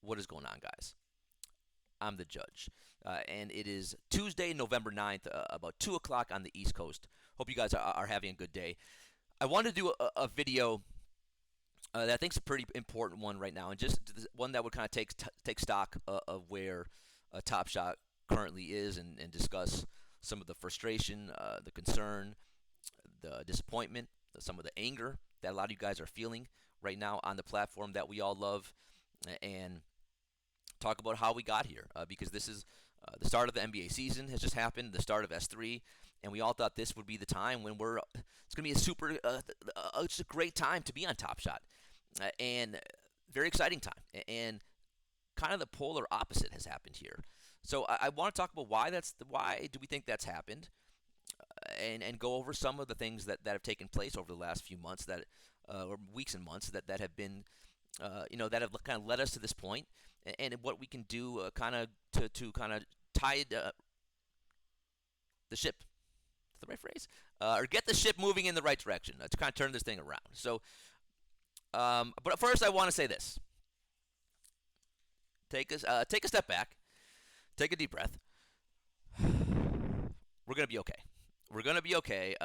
What is going on, guys? I'm the judge. And it is Tuesday, November 9th, about 2 o'clock on the East Coast. Hope you guys are having a good day. I wanted to do a video that I think is a pretty important one right now, and just one that would kind of take stock of where TopShot currently is and discuss some of the frustration, the concern, the disappointment, some of the anger that a lot of you guys are feeling right now on the platform that we all love, and talk about how we got here because this is the start of the NBA season has just happened, the start of S3, and we all thought this would be the time when it's going to be a super, it's a great time to be on Top Shot, and very exciting time, and kind of the polar opposite has happened here. So I want to talk about why do we think that's happened, and go over some of the things that have taken place over the last few months or weeks and months that have been that have kind of led us to this point, and what we can do to kind of tide the ship. Is that the right phrase? Or get the ship moving in the right direction to kind of turn this thing around. So, but first, I want to say this: take a step back, take a deep breath. We're gonna be okay. We're gonna be okay.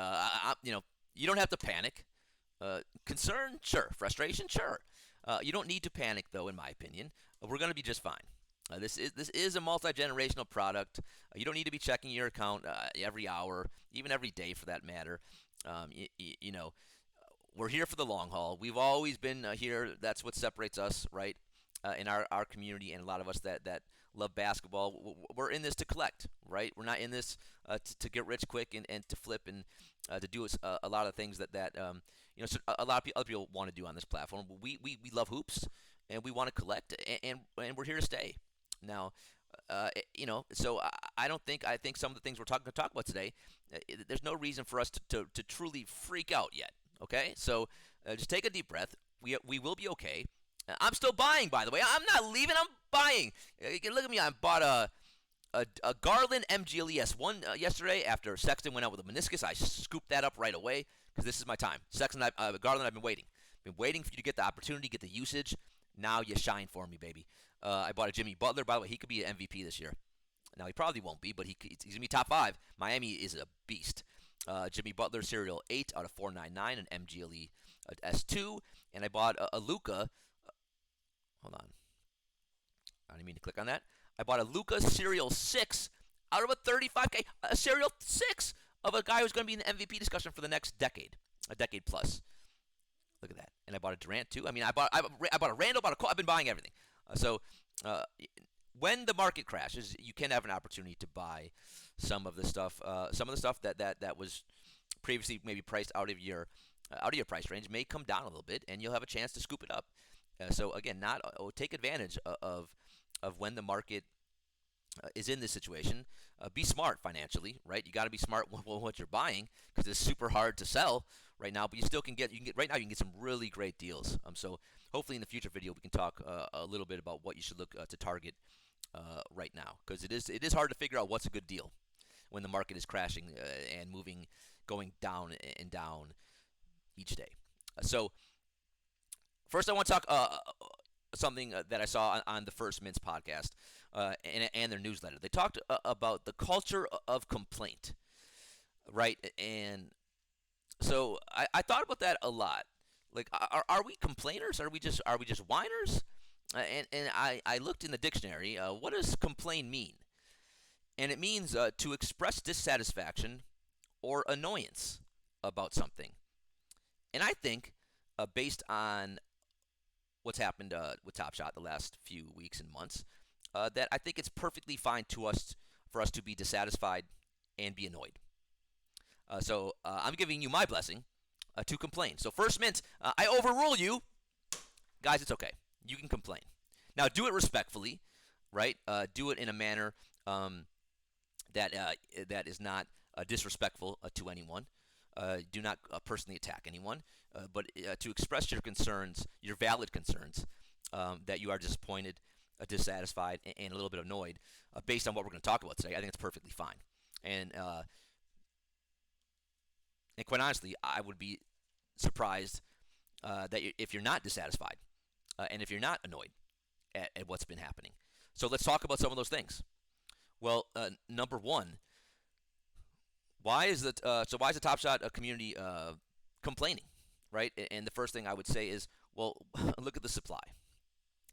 You don't have to panic. Concern, sure. Frustration, sure. You don't need to panic, though, in my opinion. We're going to be just fine. This is a multi-generational product. You don't need to be checking your account every hour, even every day, for that matter. We're here for the long haul. We've always been here. That's what separates us, right? In our community, and a lot of us that love basketball, we're in this to collect, right? We're not in this to get rich quick and to flip and to do a lot of things that a lot of other people want to do on this platform. We love hoops, and we want to collect, and we're here to stay. Now, so I think some of the things we're going to talk about today, there's no reason for us to truly freak out yet. Okay, so just take a deep breath. We will be okay. I'm still buying, by the way. I'm not leaving. I'm buying. You can look at me. I bought a Garland MGLES one yesterday after Sexton went out with a meniscus. I scooped that up right away because this is my time. Sexton, Garland, I've been waiting. Been waiting for you to get the opportunity, get the usage. Now you shine for me, baby. I bought a Jimmy Butler. By the way, he could be an MVP this year. Now, he probably won't be, but he's going to be top 5. Miami is a beast. Jimmy Butler, serial 8 out of 499, an MGLE S2. And I bought a Luka. Hold on. I didn't mean to click on that. I bought a Luka serial 6 out of a 35K. A serial 6 of a guy who's going to be in the MVP discussion for the next decade. A decade plus. Look at that. And I bought a Durant too. I mean, I bought a Randall, bought a Cole. I've been buying everything. When the market crashes, you can have an opportunity to buy some of the stuff. Some of the stuff that was previously maybe priced out of your price range may come down a little bit, and you'll have a chance to scoop it up. So again, take advantage of when the market is in this situation. Be smart financially, right? You got to be smart with what you're buying because it's super hard to sell right now. But you still can get right now. You can get some really great deals. So hopefully in the future video we can talk a little bit about what you should look to target right now, because it is hard to figure out what's a good deal when the market is crashing and going down and down each day. So first, I want to talk something that I saw on the First Mints podcast and their newsletter. They talked about the culture of complaint, right? And so I thought about that a lot. Like, are we complainers? Are we just whiners? And I looked in the dictionary. What does complain mean? And it means to express dissatisfaction or annoyance about something. And I think, based on what's happened with TopShot the last few weeks and months, that I think it's perfectly fine for us to be dissatisfied and be annoyed. So I'm giving you my blessing to complain. So First Mint, I overrule you. Guys, it's okay. You can complain. Now, do it respectfully, right? Do it in a manner that is not disrespectful to anyone. Do not personally attack anyone, but to express your concerns, your valid concerns, that you are disappointed, dissatisfied, and a little bit annoyed based on what we're going to talk about today. I think it's perfectly fine. And quite honestly, I would be surprised that if you're not dissatisfied and if you're not annoyed at what's been happening. So let's talk about some of those things. Well, number one, why is the Top Shot community complaining, right? And the first thing I would say is, well, look at the supply.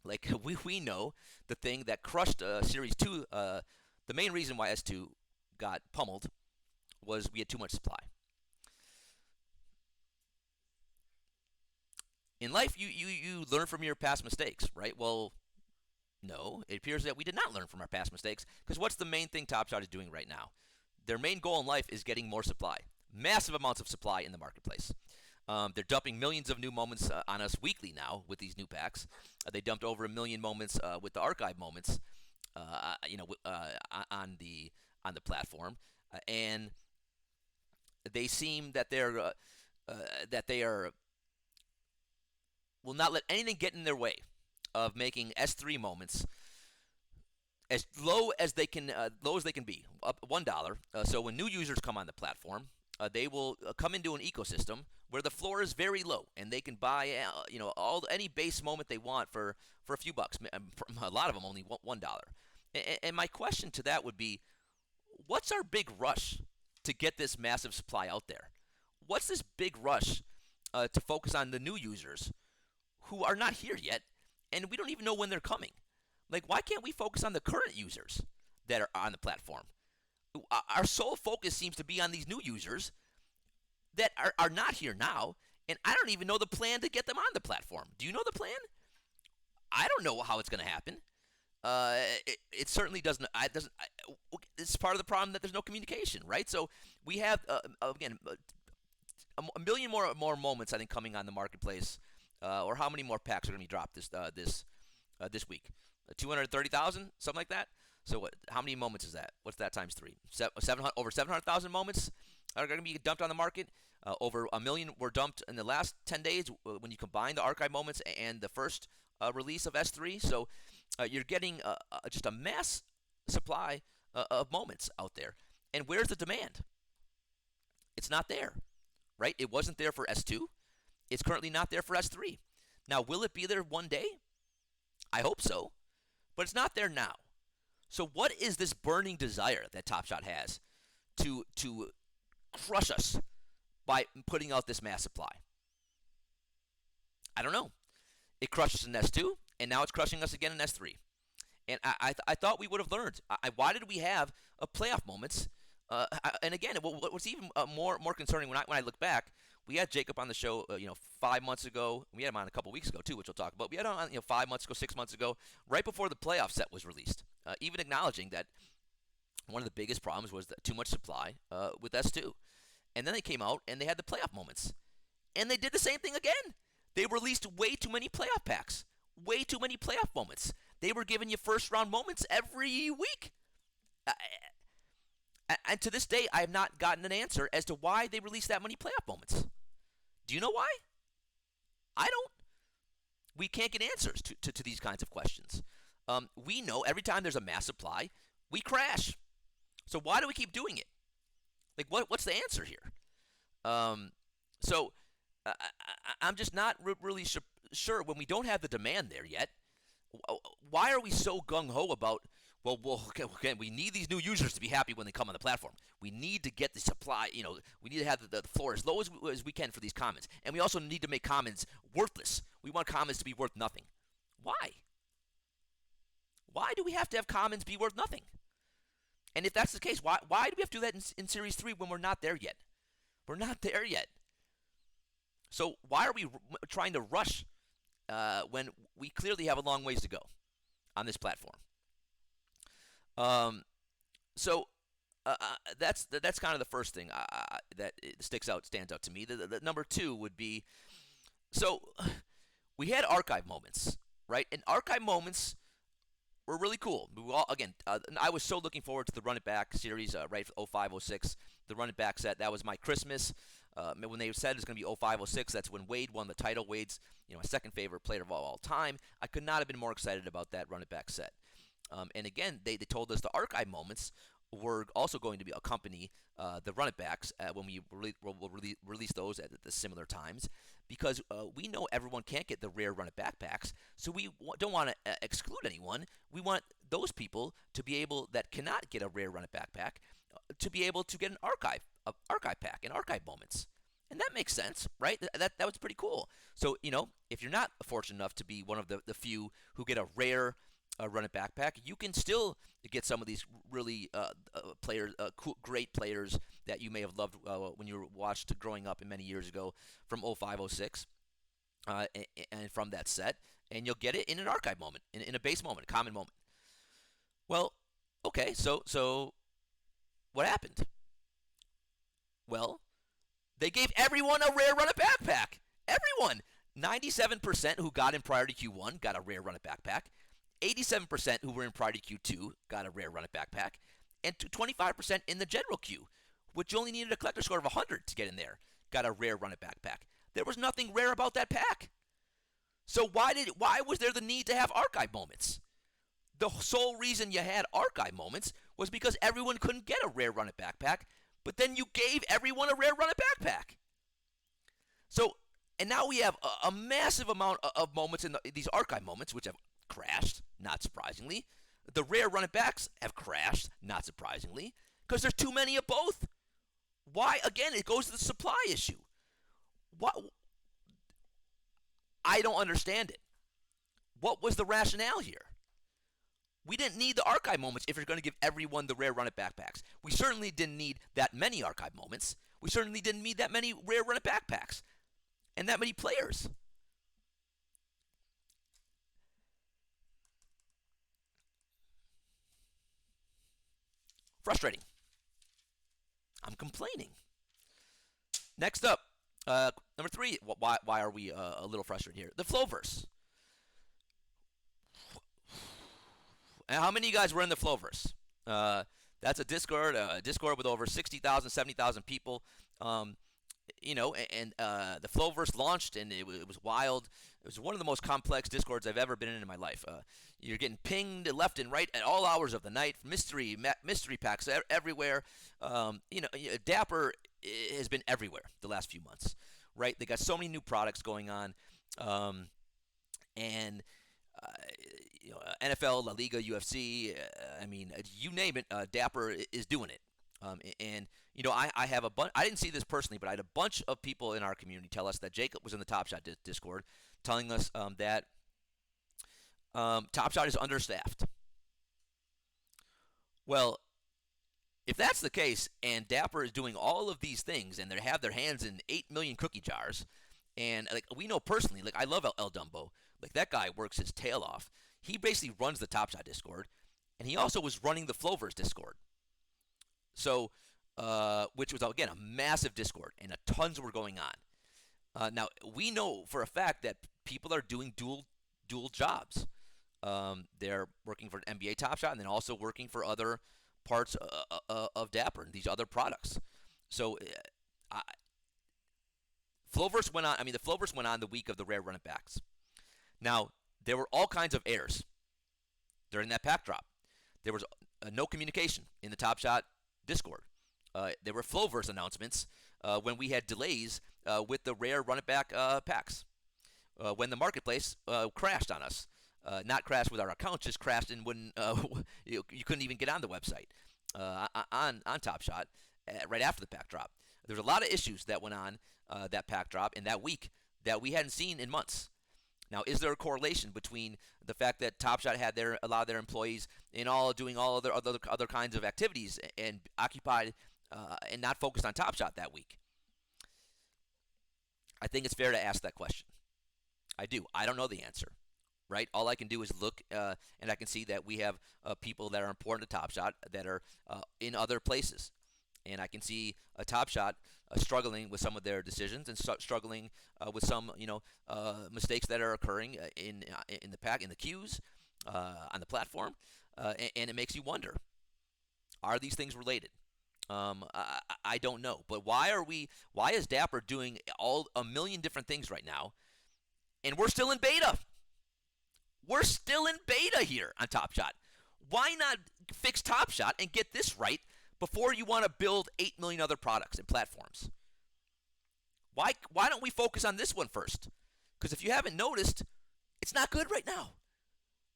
Like we know the thing that crushed Series Two. The main reason why S2 got pummeled was we had too much supply. In life, you learn from your past mistakes, right? Well, no, it appears that we did not learn from our past mistakes, because what's the main thing Top Shot is doing right now? Their main goal in life is getting more supply, massive amounts of supply in the marketplace. They're dumping millions of new moments on us weekly now with these new packs. They dumped over 1 million moments with the archive moments, on the platform, and they seem that they are will not let anything get in their way of making S3 moments as low as they can be, up $1. So when new users come on the platform, they will come into an ecosystem where the floor is very low, and they can buy any base moment they want for a few bucks. A lot of them only $1. And my question to that would be, what's our big rush to get this massive supply out there? What's this big rush to focus on the new users who are not here yet, and we don't even know when they're coming? Like, why can't we focus on the current users that are on the platform? Our sole focus seems to be on these new users that are not here now, and I don't even know the plan to get them on the platform. Do you know the plan? I don't know how it's going to happen. It certainly doesn't. It's part of the problem that there's no communication, right? So we have again a million more moments, I think, coming on the marketplace. Or how many more packs are going to be dropped this week? 230,000, something like that. So what? How many moments is that? What's that times three? Over 700,000 moments are going to be dumped on the market. Over 1 million were dumped in the last 10 days when you combine the archive moments and the first release of S3. So you're getting just a mass supply of moments out there. And where's the demand? It's not there, right? It wasn't there for S2. It's currently not there for S3. Now, will it be there one day? I hope so, but it's not there now. So what is this burning desire that TopShot has to crush us by putting out this mass supply? I don't know. It crushed us in S2, and now it's crushing us again in S3. And I thought we would have learned. Why did we have playoff moments? And again, what's even more concerning when I look back, we had Jacob on the show, 5 months ago. We had him on a couple weeks ago too, which we'll talk about. We had him on, 5 months ago, 6 months ago, right before the playoff set was released. Even acknowledging that one of the biggest problems was too much supply with S2. And then they came out and they had the playoff moments, and they did the same thing again. They released way too many playoff packs, way too many playoff moments. They were giving you first round moments every week. And to this day, I have not gotten an answer as to why they released that many playoff moments. Do you know why? I don't. We can't get answers to these kinds of questions. We know every time there's a mass supply, we crash. So why do we keep doing it? Like, what's the answer here? So I'm just not really sure when we don't have the demand there yet. Why are we so gung-ho about, okay, we need these new users to be happy when they come on the platform. We need to get the supply, we need to have the floor as low as we can for these commons. And we also need to make commons worthless. We want commons to be worth nothing. Why? Why do we have to have commons be worth nothing? And if that's the case, why do we have to do that in Series 3 when we're not there yet? We're not there yet. So why are we trying to rush when we clearly have a long ways to go on this platform? So that's kind of the first thing that stands out to me. The number two would be, so we had archive moments, right? And archive moments were really cool. I was so looking forward to the Run It Back series, right, 05, 06, the Run It Back set. That was my Christmas. When they said it was going to be 05, 06, that's when Wade won the title. Wade's, my second favorite player of all time. I could not have been more excited about that Run It Back set. And again, they told us the archive moments we're also going to be accompany the running backs when we'll release those at the similar times, because we know everyone can't get the rare running backpacks, so we don't want to exclude anyone. We want those people to be able that cannot get a rare running backpack to be able to get an archive pack, an archive moments. And that makes sense, right? That was pretty cool. So, if you're not fortunate enough to be one of the few who get a rare running backpack, you can still get some of these really great players that you may have loved when you were watched growing up many years ago from 05, 06, and from that set, and you'll get it in an archive moment, in a base moment, a common moment. Well, okay, so what happened? Well, they gave everyone a rare run-up backpack. Everyone. 97% who got in prior to Q1 got a rare run-up backpack. 87% who were in prior to Q2 got a rare run-up backpack. And 25% in the general queue, which only needed a collector score of 100 to get in there, got a rare run-up backpack. There was nothing rare about that pack. So why was there the need to have archive moments? The sole reason you had archive moments was because everyone couldn't get a rare run-up backpack, but then you gave everyone a rare run-up backpack. So, and now we have a massive amount of moments in these archive moments, which have crashed, not surprisingly. The rare run-up backs have crashed, not surprisingly, because there's too many of both. Why? Again, it goes to the supply issue. What? I don't understand it. What was the rationale here? We didn't need the archive moments if you're going to give everyone the rare run-up backpacks. We certainly didn't need that many archive moments. We certainly didn't need that many rare run-up backpacks and that many players. Frustrating. I'm complaining. Next up, number 3. Why are we a little frustrated here? The FloVerse. And how many of you guys were in the FloVerse? That's a Discord with over 60,000, 70,000 people. And the FloVerse launched, and it was wild. It was one of the most complex Discords I've ever been in my life. You're getting pinged left and right at all hours of the night. Mystery packs everywhere. Dapper has been everywhere the last few months, right? They got so many new products going on, and NFL, La Liga, UFC. You name it. Dapper is doing it. I have a bunch. I didn't see this personally, but I had a bunch of people in our community tell us that Jacob was in the TopShot Discord, telling us that TopShot is understaffed. Well, if that's the case, and Dapper is doing all of these things, and they have their hands in 8 million cookie jars, and we know personally, I love El Dumbo. That guy works his tail off. He basically runs the TopShot Discord, and he also was running the FloVerse Discord. So, which was, again, a massive Discord, and tons were going on. Now, we know for a fact that people are doing dual jobs. They're working for NBA TopShot, and then also working for other parts of Dapper and these other products. So, FloVerse went on. The FloVerse went on the week of the rare run-up backs. Now, there were all kinds of errors during that pack drop. There was no communication in the TopShot Discord. There were FloVerse announcements when we had delays with the rare run-it back packs. When the marketplace crashed on us. Not crashed with our account, just crashed and wouldn't. You couldn't even get on the website on TopShot right after the pack drop. There's a lot of issues that went on that pack drop in that week that we hadn't seen in months. Now, is there a correlation between the fact that TopShot had allowed their employees doing all other kinds of activities and occupied and not focused on TopShot that week? I think it's fair to ask that question. I do. I don't know the answer, right? All I can do is look, and I can see that we have people that are important to TopShot that are in other places, and I can see a TopShot struggling with some of their decisions and struggling with some mistakes that are occurring in the queues on the platform, and it makes you wonder: are these things related? I don't know, but why is Dapper doing a million different things right now, and we're still in beta? We're still in beta here on TopShot. Why not fix TopShot and get this right before you want to build 8 million other products and platforms. Why don't we focus on this one first? Because if you haven't noticed, it's not good right now.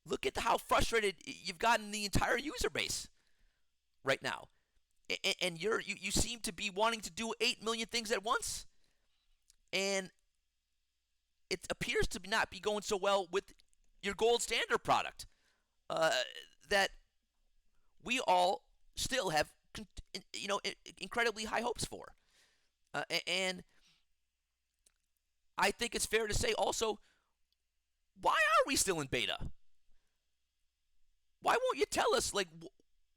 Look at how frustrated you've gotten the entire user base right now. And you seem to be wanting to do 8 million things at once. And it appears to not be going so well with your gold standard product that we all still have incredibly high hopes for. And I think it's fair to say also, why are we still in beta? Why won't you tell us, like,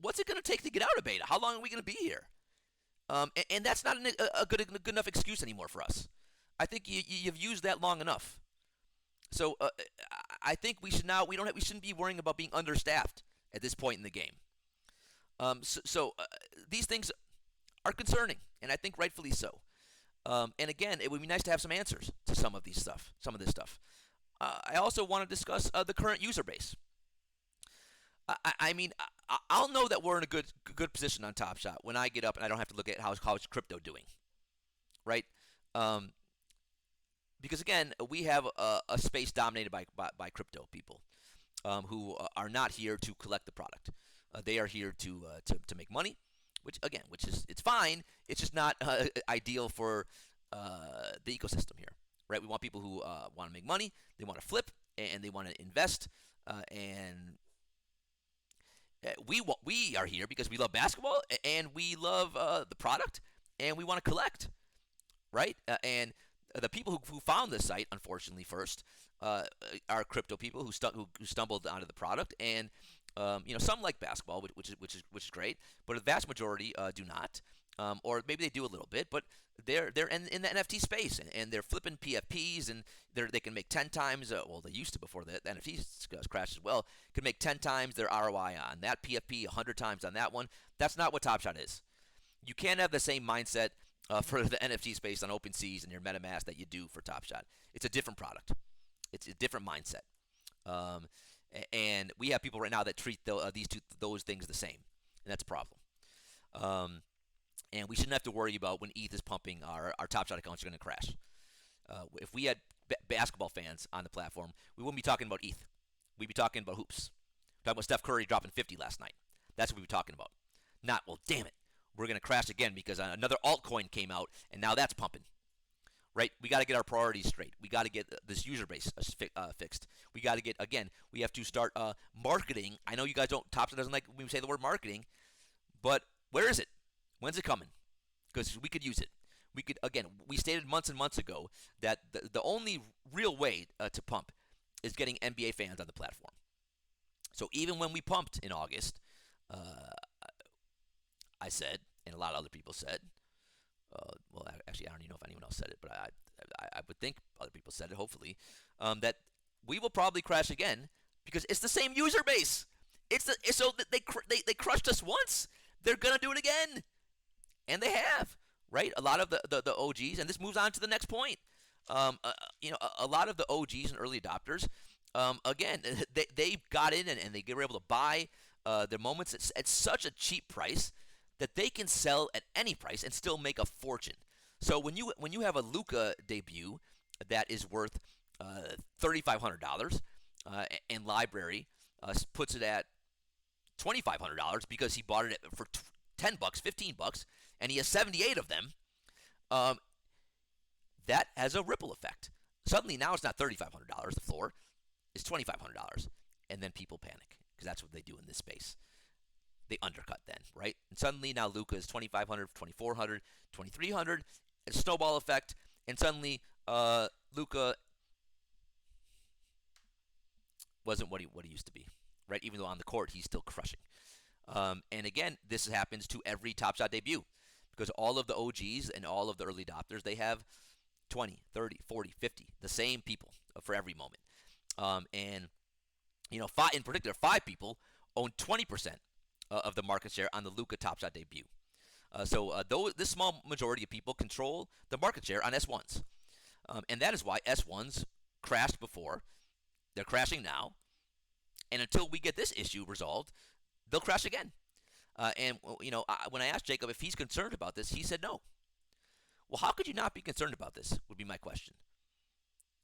what's it going to take to get out of beta? How long are we going to be here? And that's not a good enough excuse anymore for us. I think you've used that long enough. So I think we shouldn't be worrying about being understaffed at this point in the game. So these things are concerning, and I think rightfully so. And again, it would be nice to have some answers to some of this stuff. I also want to discuss the current user base. I mean, I'll know that we're in a good position on TopShot when I get up and I don't have to look at how's crypto doing, right? Because again, we have a space dominated by crypto people who are not here to collect the product. They are here to make money, which is it's fine. It's just not ideal for the ecosystem here, right? We want people who want to make money, they want to flip, and they want to invest, and we are here because we love basketball and we love the product and we want to collect, right? And the people who found this site, unfortunately, first are crypto people who stumbled onto the product, and some like basketball, which is great, but the vast majority do not, or maybe they do a little bit, but they're in the NFT space and they're flipping PFPs and they can make 10 times. Well, they used to before the NFT crashed as well. Could make 10 times their ROI on that PFP, 100 times on that one. That's not what TopShot is. You can't have the same mindset for the NFT space on OpenSeas and your MetaMask that you do for TopShot. It's a different product. It's a different mindset. And we have people right now that treat those things the same, and that's a problem. And we shouldn't have to worry about when ETH is pumping, our TopShot accounts are going to crash. If we had basketball fans on the platform, we wouldn't be talking about ETH. We'd be talking about hoops. Talking about Steph Curry dropping 50 last night. That's what we'd be talking about. Not, well, damn it, we're going to crash again because another altcoin came out, and now that's pumping. Right? We got to get our priorities straight. We got to get this user base fixed. We got to get, again, we have to start marketing. I know you guys don't, TopShot doesn't like when we say the word marketing, but where is it? When's it coming? Because we could use it. We could, again, we stated months and months ago that the only real way to pump is getting NBA fans on the platform. So even when we pumped in August, I said, and a lot of other people said, well, actually, I don't even know if anyone else said it, but I would think other people said it, hopefully, that we will probably crash again because it's the same user base. So they crushed us once. They're going to do it again. And they have, right? A lot of the OGs, and this moves on to the next point. A lot of the OGs and early adopters, again, they got in and they were able to buy their moments at such a cheap price that they can sell at any price and still make a fortune. So when you have a Luka debut that is worth $3,500, and Library puts it at $2,500 because he bought it for $10, $15, and he has 78 of them, that has a ripple effect. Suddenly now it's not $3,500, the floor is $2,500, and then people panic because that's what they do in this space. They undercut then, right? And suddenly now Luka is $2,500, $2,400, $2,300, a snowball effect, and suddenly Luka wasn't what he used to be, right? Even though on the court he's still crushing. And again, this happens to every TopShot debut because all of the OGs and all of the early adopters, they have 20, 30, 40, 50, the same people for every moment. And in particular, 5 people own 20% of the market share on the Luka TopShot debut. So this small majority of people control the market share on S1s. And that is why S1s crashed before. They're crashing now. And until we get this issue resolved, they'll crash again. And when I asked Jacob if he's concerned about this, he said no. Well, how could you not be concerned about this? Would be my question.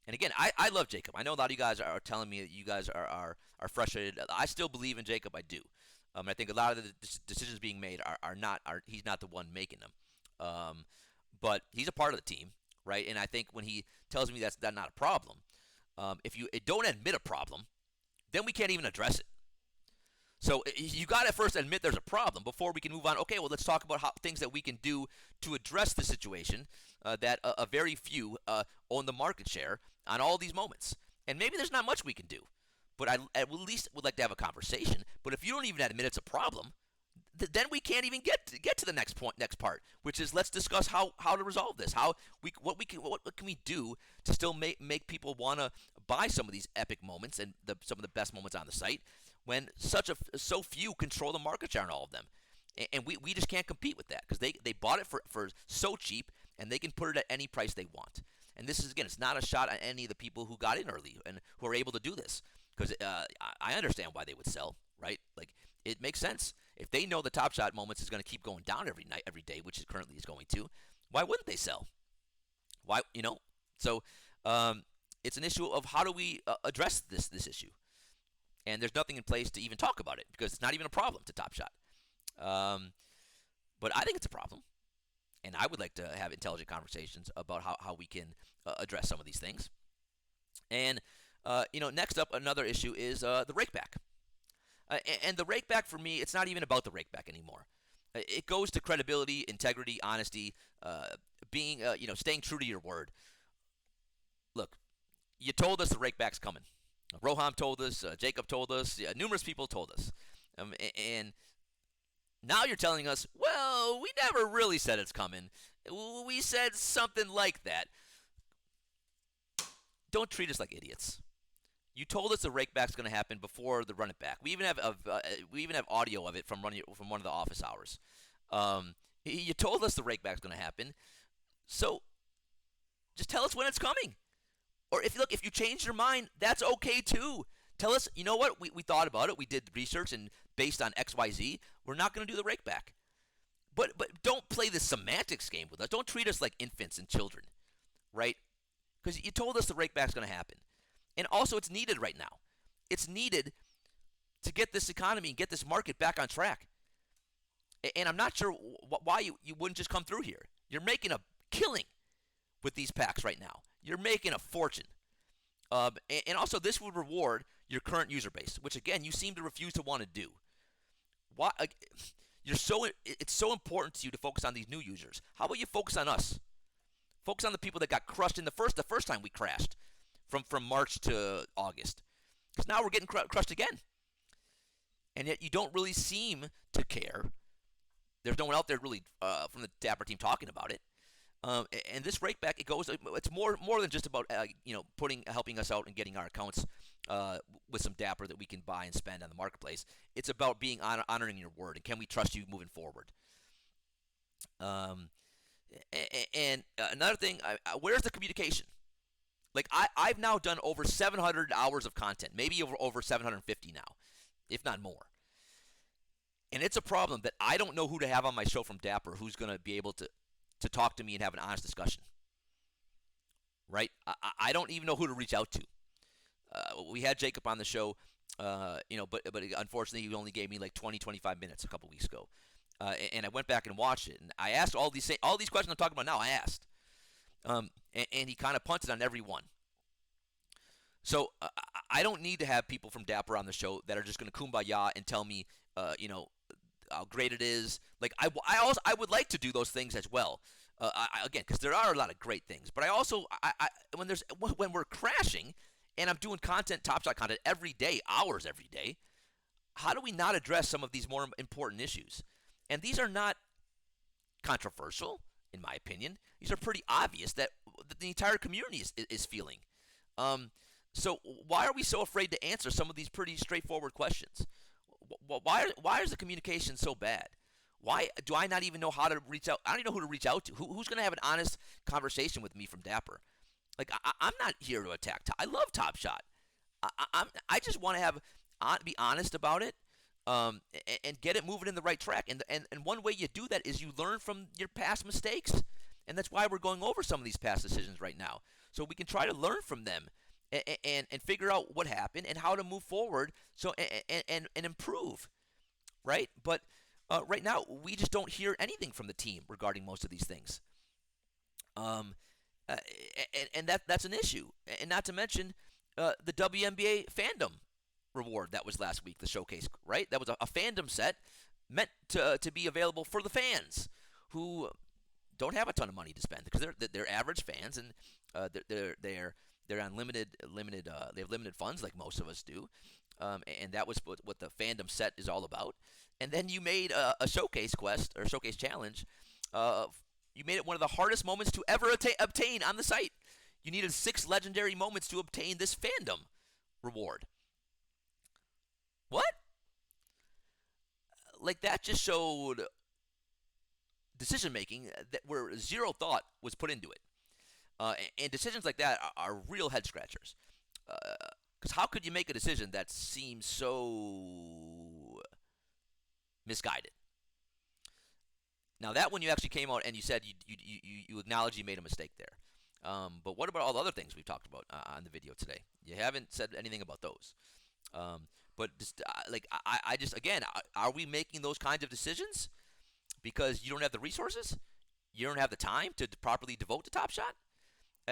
And again, I love Jacob. I know a lot of you guys are telling me that you guys are frustrated. I still believe in Jacob. I do. And I think a lot of the decisions being made are not he's not the one making them. But he's a part of the team, right? And I think when he tells me that's not a problem, if you don't admit a problem, then we can't even address it. So you got to first admit there's a problem before we can move on. Okay, well, let's talk about things that we can do to address the situation that a very few own the market share on all these moments. And maybe there's not much we can do, but I at least would like to have a conversation. But if you don't even admit it's a problem, then we can't even get to the next part, which is let's discuss how to resolve this. What can we do to still make people want to buy some of these epic moments and some of the best moments on the site when so few control the market share on all of them, and we just can't compete with that because they bought it for so cheap and they can put it at any price they want. And this is, again, it's not a shot at any of the people who got in early and who are able to do this, because I understand why they would sell, right? Like, it makes sense. If they know the TopShot moments is going to keep going down every day, which it currently is going to, why wouldn't they sell? Why, So it's an issue of how do we address this issue? And there's nothing in place to even talk about it because it's not even a problem to TopShot. But I think it's a problem. And I would like to have intelligent conversations about how we can address some of these things. And, next up, another issue is the rakeback. And the rakeback, for me, it's not even about the rakeback anymore. It goes to credibility, integrity, honesty, being, staying true to your word. Look, you told us the rakeback's coming. Roham told us, Jacob told us, numerous people told us. And now you're telling us, well, we never really said it's coming. We said something like that. Don't treat us like idiots. You told us the rakeback's going to happen before the run it back. We even have audio of it from one of the office hours. You told us the rakeback's going to happen, so just tell us when it's coming. Or if you change your mind, that's okay too. Tell us, you know what, we thought about it, we did research, and based on XYZ, we're not going to do the rakeback. But don't play this semantics game with us. Don't treat us like infants and children, right? Because you told us the rakeback's going to happen. And also, it's needed right now. It's needed to get this economy and get this market back on track. And I'm not sure why you wouldn't just come through here. You're making a killing with these packs right now. You're making a fortune. And also, this would reward your current user base, which, again, you seem to refuse to want to do. Why? It's so important to you to focus on these new users. How about you focus on us? Focus on the people that got crushed in the first time we crashed from March to August. Because now we're getting crushed again. And yet you don't really seem to care. There's no one out there really from the Dapper team talking about it. And this rakeback, it's more than just about helping us out and getting our accounts with some Dapper that we can buy and spend on the marketplace. It's about being honoring your word, and can we trust you moving forward? And another thing, where's the communication? Like, I've now done over 700 hours of content, maybe over 750 now, if not more. And it's a problem that I don't know who to have on my show from Dapper who's going to be able to talk to me and have an honest discussion. Right? I don't even know who to reach out to. We had Jacob on the show, but unfortunately he only gave me like 20, 25 minutes a couple weeks ago. And I went back and watched it, and I asked all these questions I'm talking about now. I asked, and he kind of punted on every one. So I don't need to have people from Dapper on the show that are just going to kumbaya and tell me, how great it is. Like, I would like to do those things as well. Again, because there are a lot of great things. But I also, when we're crashing, and I'm doing TopShot content every day, hours every day, how do we not address some of these more important issues? And these are not controversial, in my opinion. These are pretty obvious that the entire community is feeling. So why are we so afraid to answer some of these pretty straightforward questions? Why is the communication so bad? Why do I not even know how to reach out? I don't even know who to reach out to. Who's going to have an honest conversation with me from Dapper? Like, I'm not here to attack. I love TopShot. I just want to be honest about it. and get it moving in the right track. And one way you do that is you learn from your past mistakes. And that's why we're going over some of these past decisions right now. So we can try to learn from them and figure out what happened and how to move forward and improve, right? But right now, we just don't hear anything from the team regarding most of these things. Um, uh, and that's an issue. And not to mention the WNBA fandom reward that was last week, the showcase, right? That was a fandom set meant to be available for the fans who don't have a ton of money to spend because they're average fans and they're on limited they have limited funds like most of us do, and that was what the fandom set is all about. And then you made a showcase quest or showcase challenge. You made it one of the hardest moments to ever obtain on the site. You needed 6 legendary moments to obtain this fandom reward. What? Like that just showed decision making that where zero thought was put into it. And decisions like that are real head scratchers. Because how could you make a decision that seems so misguided? Now that one you actually came out and you said you acknowledged you made a mistake there. But what about all the other things we've talked about on the video today? You haven't said anything about those. But just, I just again, are we making those kinds of decisions because you don't have the resources, you don't have the time to properly devote to TopShot?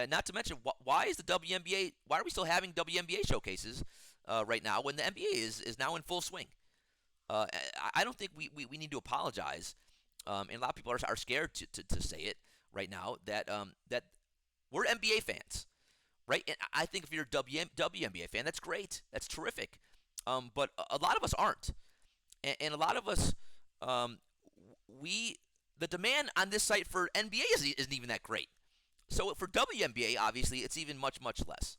Not to mention, why is the WNBA? Why are we still having WNBA showcases right now when the NBA is now in full swing? I don't think we need to apologize, and a lot of people are scared to say it right now that that we're NBA fans, right? And I think if you're a WNBA fan, that's great, that's terrific. But a lot of us aren't, and a lot of us, the demand on this site for NBA isn't even that great. So for WNBA, obviously, it's even much less.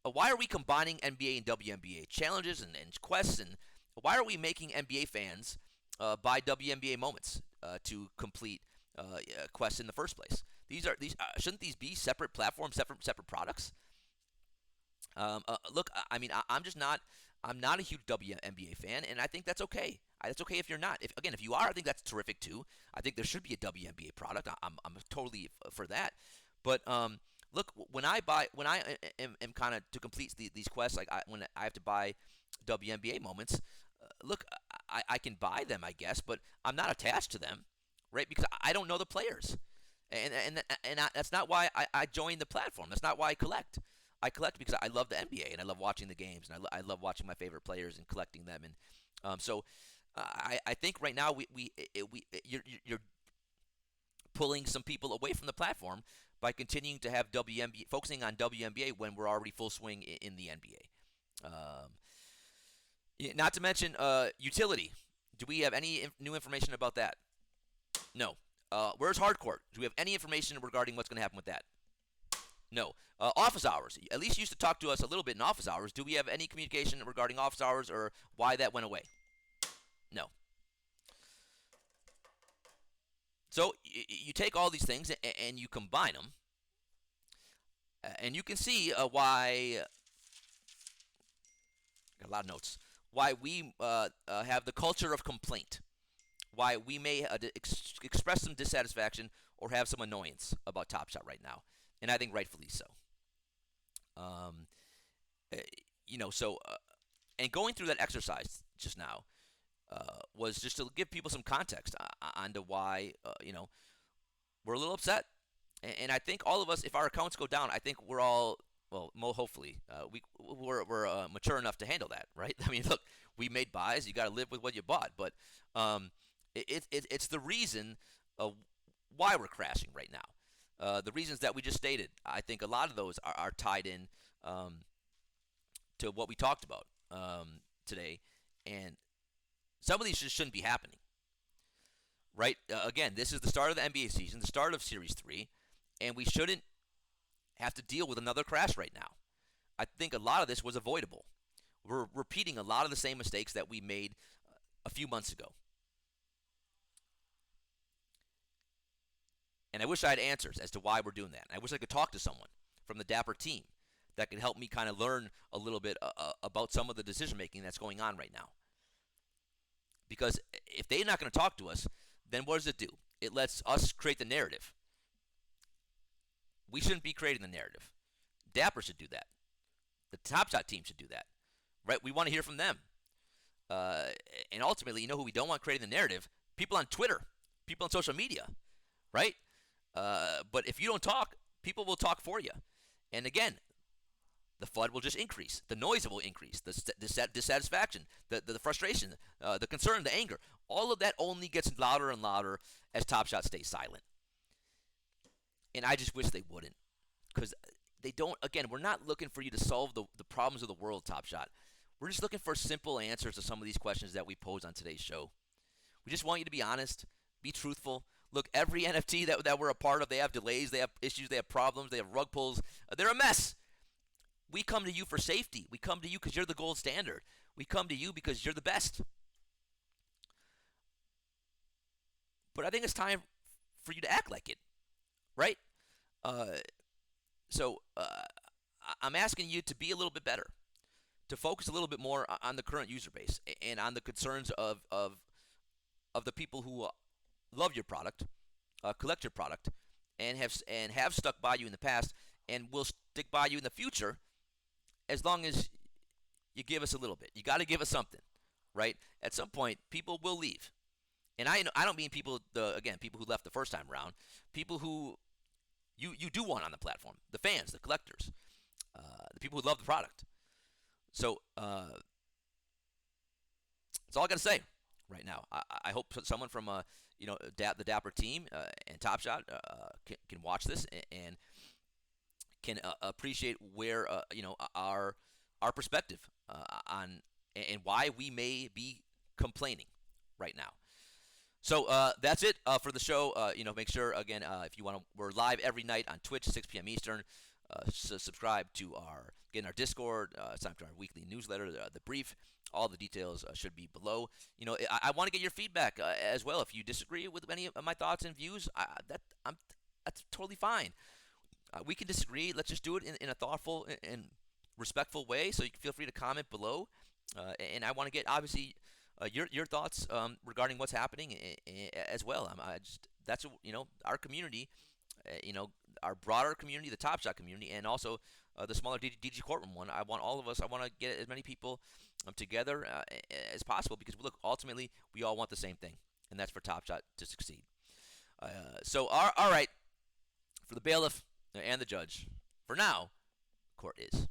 Why are we combining NBA and WNBA challenges and quests, and why are we making NBA fans buy WNBA moments to complete quests in the first place? These shouldn't these be separate platforms, separate products? Look, I mean, I'm not a huge WNBA fan, and I think that's okay. That's okay if you're not. If you are, I think that's terrific too. I think there should be a WNBA product. I'm totally for that. But look, when I am kind of to complete these quests, like when I have to buy WNBA moments, look, I can buy them, I guess, but I'm not attached to them, right? Because I don't know the players, and that's not why I joined the platform. That's not why I collect. I collect because I love the NBA and I love watching the games and I love watching my favorite players and collecting them. And so I think right now you're pulling some people away from the platform by continuing to have WNBA, focusing on WNBA when we're already full swing in the NBA. Not to mention utility. Do we have any new information about that? No. Where's Hardcourt? Do we have any information regarding what's going to happen with that? No. Office hours. At least you used to talk to us a little bit in office hours. Do we have any communication regarding office hours or why that went away? No. So you take all these things and you combine them, and you can see why. Got a lot of notes. Why we have the culture of complaint. Why we may express some dissatisfaction or have some annoyance about TopShot right now, and I think rightfully so. Um, and going through that exercise just now was just to give people some context onto why we're a little upset, and I think all of us, if our accounts go down, I think we're all hopefully we're mature enough to handle that, right? I mean, look, we made buys. You got to live with what you bought, but it's the reason why we're crashing right now. The reasons that we just stated, I think a lot of those are tied in to what we talked about today, and some of these just shouldn't be happening, right? Again, this is the start of the NBA season, the start of Series 3, and we shouldn't have to deal with another crash right now. I think a lot of this was avoidable. We're repeating a lot of the same mistakes that we made a few months ago. And I wish I had answers as to why we're doing that. I wish I could talk to someone from the Dapper team that could help me kind of learn a little bit about some of the decision making that's going on right now. Because if they're not going to talk to us, then what does it do? It lets us create the narrative. We shouldn't be creating the narrative. Dapper should do that. The TopShot team should do that, right? We want to hear from them. Uh, and ultimately, you know who we don't want creating the narrative? People on Twitter, people on social media, right? But if you don't talk, people will talk for you. And again, the FUD will just increase. The noise will increase. The dissatisfaction, the frustration, the concern, the anger. All of that only gets louder and louder as TopShot stays silent. And I just wish they wouldn't. Because they don't, again, we're not looking for you to solve the problems of the world, TopShot. We're just looking for simple answers to some of these questions that we pose on today's show. We just want you to be honest, be truthful. Look, every NFT that we're a part of, they have delays, they have issues, they have problems, they have rug pulls. They're a mess. We come to you for safety. We come to you because you're the gold standard. We come to you because you're the best. But I think it's time for you to act like it, right? Uh, so I'm asking you to be a little bit better, to focus a little bit more on the current user base and on the concerns of the people who love your product, collect your product, and have stuck by you in the past, and will stick by you in the future, as long as you give us a little bit. You got to give us something, right? At some point, people will leave, and I don't mean people people who left the first time around, people who you do want on the platform, the fans, the collectors, the people who love the product. So that's all I got to say right now. I hope someone from the Dapper team and TopShot can watch this and can appreciate where our perspective on and why we may be complaining right now. So that's it for the show. Make sure again if you want to, we're live every night on Twitch, 6 p.m. Eastern. Subscribe to our Discord. Sign up to our weekly newsletter, the brief. All the details should be below. I want to get your feedback as well. If you disagree with any of my thoughts and views, that's totally fine. We can disagree. Let's just do it in a thoughtful and respectful way. So you can feel free to comment below. And I want to get obviously your thoughts regarding what's happening as well. That's our community. Our broader community, the TopShot community, and also the smaller DG Courtroom one. I want all of us. I want to get as many people together as possible, because look, ultimately we all want the same thing, and that's for TopShot to succeed. So all right, for the bailiff and the judge, for now, court is.